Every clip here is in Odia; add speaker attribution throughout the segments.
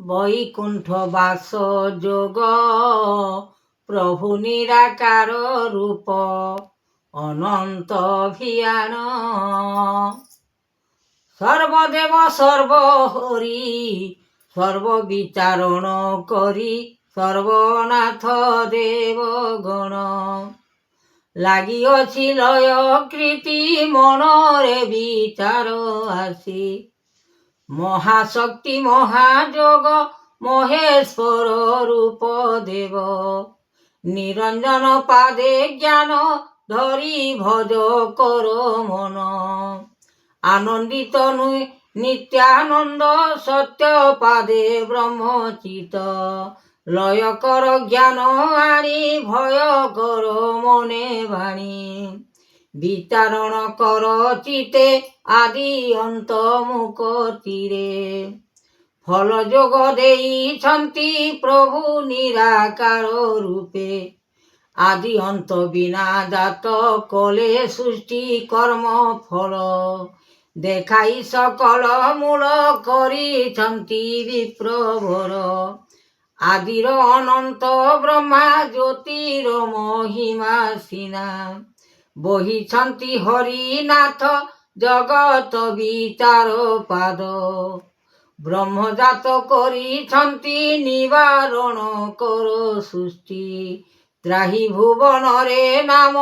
Speaker 1: বৈকুণ্ঠ বাস যোগ প্রভু নিরাকার রূপ অনন্ত ভিয়ান সর্বদেব সর্বহরি সর্ববিচারণ করি সর্বনাথ দেবগণ লাগিଅছি লୟ কৃতি মনরে বিচার আসি মহাশক্তি মহাযোগ মহেশ্বর রূপ দেব নিরঞ্জন পাদে জ্ঞান ধরি ভজ কর মন আনন্দিত নিত্যানন্দ সত্য পাদে ব্রহ্মচিত লয় কর জ্ঞান আনি ভয় কর মনে বাণী বিচারণ কর চিতে আদি অন্ত মুখ তীরে ফল যোগ ଦେଇଛନ୍ତି প্রভু নিরাকার রূপে আদি অন্ত বিনা জাত কলে সৃষ্টি কর্ম ফল দেখাই সকল মূল କରିଛନ୍ତି বিপ্রভর আদির অনন্ত ব্রহ্মা জ্যোতির মহিমা সিনা বহিଛନ୍ତି হরিনাথ জগত বিচার পাদ ব্রহ্মজাত କରିଛନ୍ତି নিবারণ কর সৃষ্টি ত্রাহি ভুবନରେ নাମ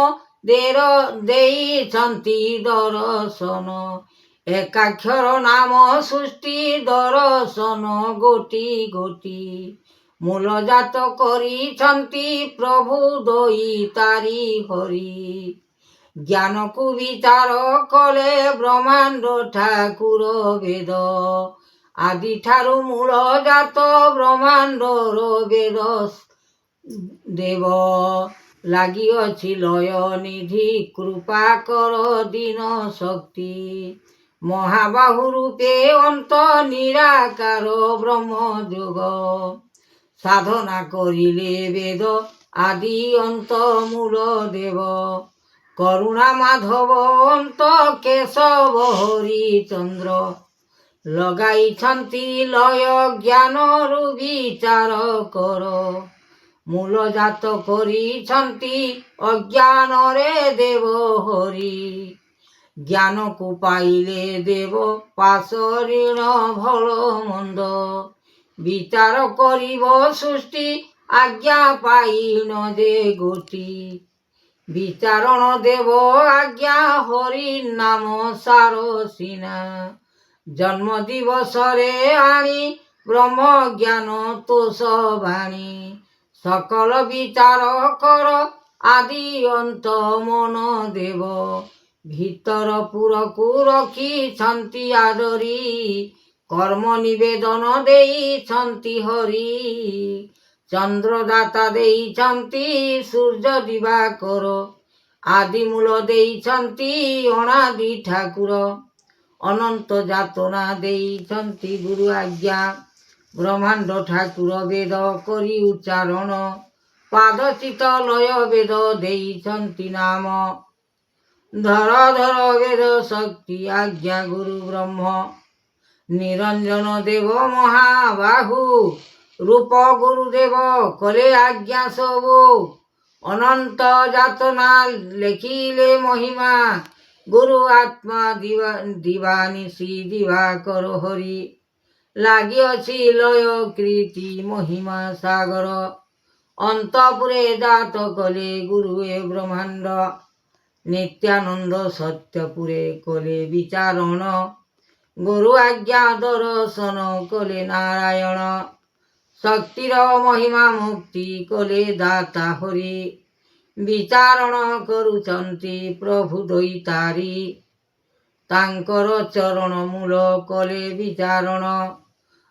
Speaker 1: ଦେଇଛନ୍ତି ଦର୍ଶନ ଏକାକ୍ଷର ନାମ ସୃଷ୍ଟି ଦର୍ଶନ ଗୋଟି ଗୋଟି ମୂଳଜାତ କରିଛନ୍ତି ପ୍ରଭୁ ଦଇ ତାରି ହରି ଜ୍ଞାନକୁ ବିଚାର କଲେ ବ୍ରହ୍ମାଣ୍ଡ ଠାକୁର ବେଦ ଆଦିଠାରୁ ମୂଳ ଜାତ ବ୍ରହ୍ମାଣ୍ଡର ବେଦ ଦେବ ଲାଗିଅଛି ଲୟ ନିଧି କୃପା କର ଦୀନ ଶକ୍ତି ମହାବାହୁ ରୂପେ ଅନ୍ତ ନିରାକାର ବ୍ରହ୍ମ ଯୋଗ ସାଧନା କରିଲେ ବେଦ ଆଦି ଅନ୍ତ ମୂଳ ଦେବ করুণা মাধব অন্ত কেশব হরিচন্দ্র লগাইଛନ୍ତି লয় জ্ঞানରୁ বিচার কর মূলজাତ କରିଛନ୍ତି ଅଜ୍ଞାନରେ ଦେବ ହରି ଜ୍ଞାନକୁ ପାଇଲେ ଦେବ ପାଶ ଋଣ ଭଲ ମନ୍ଦ বিচার କରିବ ସୃଷ୍ଟି ଆଜ୍ଞା ପାଇନ ଯେ ଗୋଟି বিচারণ দেব আজ্ঞা হরি নাম সার সিনা জন্ম দিবসরে আনি ব্রহ্ম জ্ঞান তোষ বাণী সকল বিচার কর আদি অন্ত মন দেব ভিতর পুরকু রখিଛନ୍ତି আদরি কর্ম নিবেদন ଦେଇଛନ୍ତି হরি ଚନ୍ଦ୍ରଦାତା ଦେଇଛନ୍ତି ସୂର୍ଯ୍ୟ ଦିବାକର ଆଦିମୂଳ ଦେଇଛନ୍ତି ଅଣାଦି ଠାକୁର ଅନନ୍ତ ଯାତନା ଦେଇଛନ୍ତି ଗୁରୁ ଆଜ୍ଞା ବ୍ରହ୍ମାଣ୍ଡ ଠାକୁର ବେଦ କରି ଉଚ୍ଚାରଣ ପାଦ ଚିତ ଲୟ ବେଦ ଦେଇଛନ୍ତି ନାମ ଧର ଧର ବେଦ ଶକ୍ତି ଆଜ୍ଞା ଗୁରୁ ବ୍ରହ୍ମ ନିରଞ୍ଜନ ଦେବ ମହାବାହୁ রূপ গুরুদেব কলে আজ্ঞা সবু অনন্ত যাতনা লেখিলে মহিমা গুরু আত্মা দিবানিশি দিবাকর হরি লাগিଅছি লয় কৃতি মহিমা সাগর অন্তপুরে জাত কলে গুরু এ ব্রহ্মাণ্ড নিত্যানন্দ সত্যপুরে কলে বিচারণ গুরু আজ্ঞা দর্শন কলে নারায়ণ শক্তির মহিমা মুক্তি কলে দাতা হরি বিচারণ କରୁଛନ୍ତି প্রভু দৈতারি তাঙ্কর চরণ মূল কলে বিচারণ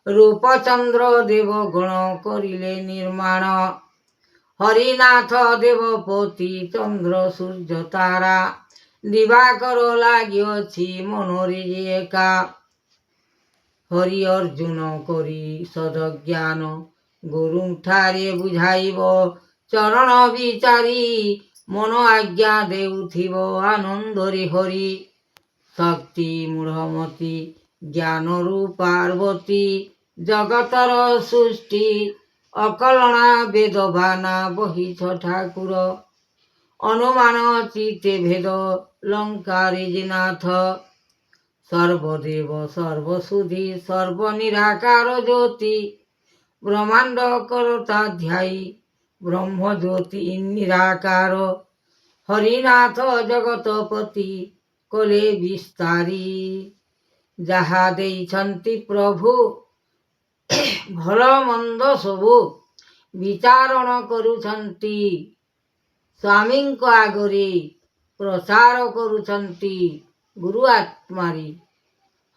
Speaker 1: রূপচন্দ্র দেবগণ করিলে নির্মাণ হরিনাথ দেবপতি চন্দ্র সূর্য তারা দিবাকর লাগিଅଛି মনোরে একা হরি অর্জুন করি সদজ্ঞান গুরুঠারে বুঝাইব চরণ বিচারি মন আজ্ঞা দেউথিব আনন্দরে হরি শক্তি মূঢ়মতি জ্ঞানরূপ পার্বতী ଜଗତର ସୃଷ୍ଟି ଅକଲଣା ବେଦବାନା ବହିଛ ଠାକୁର। ଅନୁମାନ ଚିତେ ଭେଦ ଲଙ୍କାରେ ଜିନାଥ। ସର୍ବଦେବ ସର୍ବସୁଧି ସର୍ବନିରାକାର ଜ୍ୟୋତି। ବ୍ରହ୍ମାଣ୍ଡ କରତା ଧ୍ୟାୟୀ ବ୍ରହ୍ମଜ୍ୟୋତି ନିରାକାର। ହରିନାଥ ଜଗତପତି କଲେ ବିସ୍ତାରୀ। ଯାହା ଦେଇଛନ୍ତି ପ୍ରଭୁ ଭଲ ମନ୍ଦ ସବୁ ବିଚାରଣ କରୁଛନ୍ତି। ସ୍ୱାମୀଙ୍କ ଆଗରେ ପ୍ରଚାର କରୁଛନ୍ତି ଗୁରୁ ଆତ୍ମାରେ।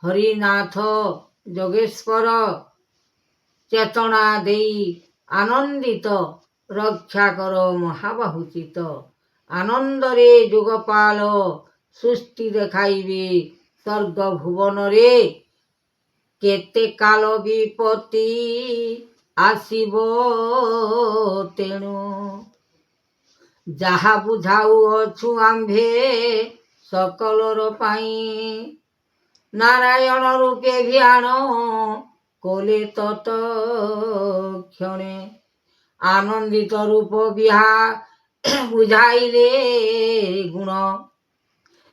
Speaker 1: ହରିନାଥ ଯୋଗେଶ୍ୱର ଚେତନା ଦେଇ ଆନନ୍ଦିତ ରକ୍ଷା କର ମହାବାହୁଚିତ। ଆନନ୍ଦରେ ଯୋଗପାଳ ସୃଷ୍ଟି ଦେଖାଇବେ ସ୍ୱର୍ଗ ଭୁବନରେ। କେତେ କାଳ ବିପତ୍ତି ଆସିବ ତେଣୁ। ଯାହା ବୁଝାଉଅଛୁ ଆମ୍ଭେ ସକଲର ପାଇଁ। ନାରାୟଣ ରୂପେ ଧ୍ୟାନ କଲେ ତତ କ୍ଷଣେ। ଆନନ୍ଦିତ ରୂପ ବୁଝାଇଲେ ଗୁଣ।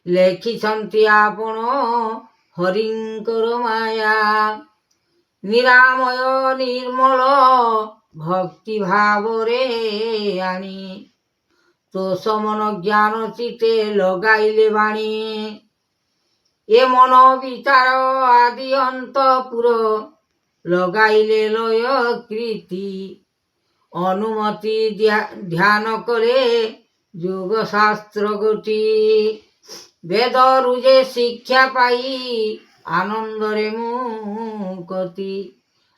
Speaker 1: ଲେଖିଛନ୍ତି ଆପଣ ହରିଙ୍କର ମାୟା। ନିରାମୟ ନିର୍ମଳ ଭକ୍ତି ଭାବରେ ଆଣି। ତୋଷ ମନ ଜ୍ଞାନ ଚିତେ ଲଗାଇଲେ ବାଣୀ। ଏ ମନ ବିଚାର ଆଦି ଅନ୍ତପୁର ଲଗାଇଲେ ଲୟ କୀର୍ତ୍ତି। ଅନୁମତି ଧ୍ୟାନ କଲେ ଯୋଗ ଶାସ୍ତ୍ର ଗୋଟି। ବେଦରୁ ଯେ ଶିକ୍ଷା ପାଇ ଆନନ୍ଦରେ ମୁକତି।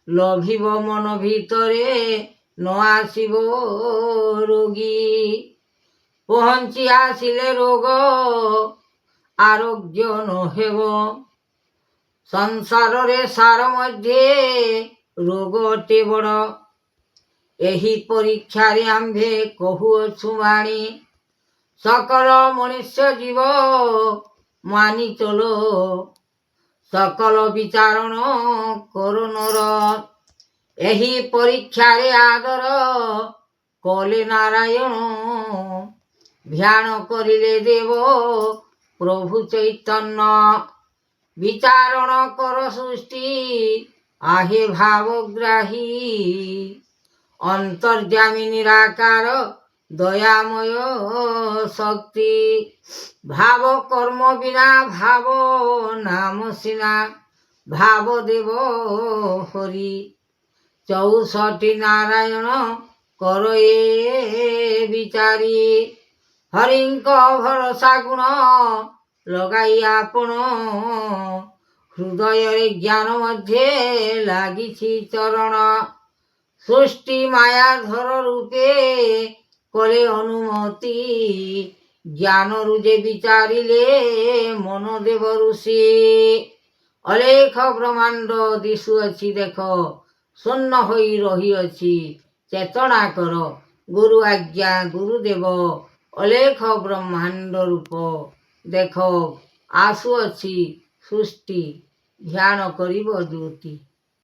Speaker 1: ଲଭିବ ମନ ଭିତରେ ନ ଆସିବ ରୋଗୀ। ପହଞ୍ଚି ଆସିଲେ ରୋଗ ଆରୋଗ୍ୟ ନ ହେବ। ସଂସାରରେ ସାର ମଧ୍ୟରେ ରୋଗ ଅଟେ ବଡ଼। ଏହି ପରୀକ୍ଷାରେ ଆମ୍ଭେ କହୁଅଛୁ ବାଣୀ। ସକଳ ମନୁଷ୍ୟ ଜୀବ ମାନି ଚଲ। ସକଳ ବିଚାରଣ କର ନର। ଏହି ପରୀକ୍ଷାରେ ଆଦର କଲେ ନାରାୟଣ। ଧ୍ୟାନ କରିଲେ ଦେବ ପ୍ରଭୁ ଚୈତନ୍ୟ। ବିଚାରଣ କର ସୃଷ୍ଟି ଆହେ ଭାବଗ୍ରାହୀ। ଅନ୍ତର୍ଯ୍ୟାମୀ ନିରାକାର ଦୟାମୟ ଶକ୍ତି। ଭାବ କର୍ମ ବିନା ଭାବ ନାମ ସିନା। ଭାବ ଦେବ ହରି 64 ନାରାୟଣ କର ଏ ବିଚାରୀ। ହରିଙ୍କ ଭରସା ଗୁଣ ଲଗାଇ ଆପଣ। ହୃଦୟରେ ଜ୍ଞାନ ମଧ୍ୟ ଲାଗିଛି ଚରଣ। ସୃଷ୍ଟି ମାୟାଧର ରୂପେ କଲେ ଅନୁମତି। ଜ୍ଞାନରୁ ଯେ ବିଚାରିଲେ ମନ ଦେବ ଋଷି। ଅଲେଖ ବ୍ରହ୍ମାଣ୍ଡ ଦିଶୁଅଛି ଦେଖ ଶୂନ୍ୟ ହୋଇ ରହିଅଛି ଚେତନା କର। ଗୁରୁ ଆଜ୍ଞା ଗୁରୁଦେବ ଅଲେଖ ବ୍ରହ୍ମାଣ୍ଡ ରୂପ ଦେଖ ଆସୁଅଛି ସୃଷ୍ଟି। ଧ୍ୟାନ କରିବ ଜ୍ୟୋତି।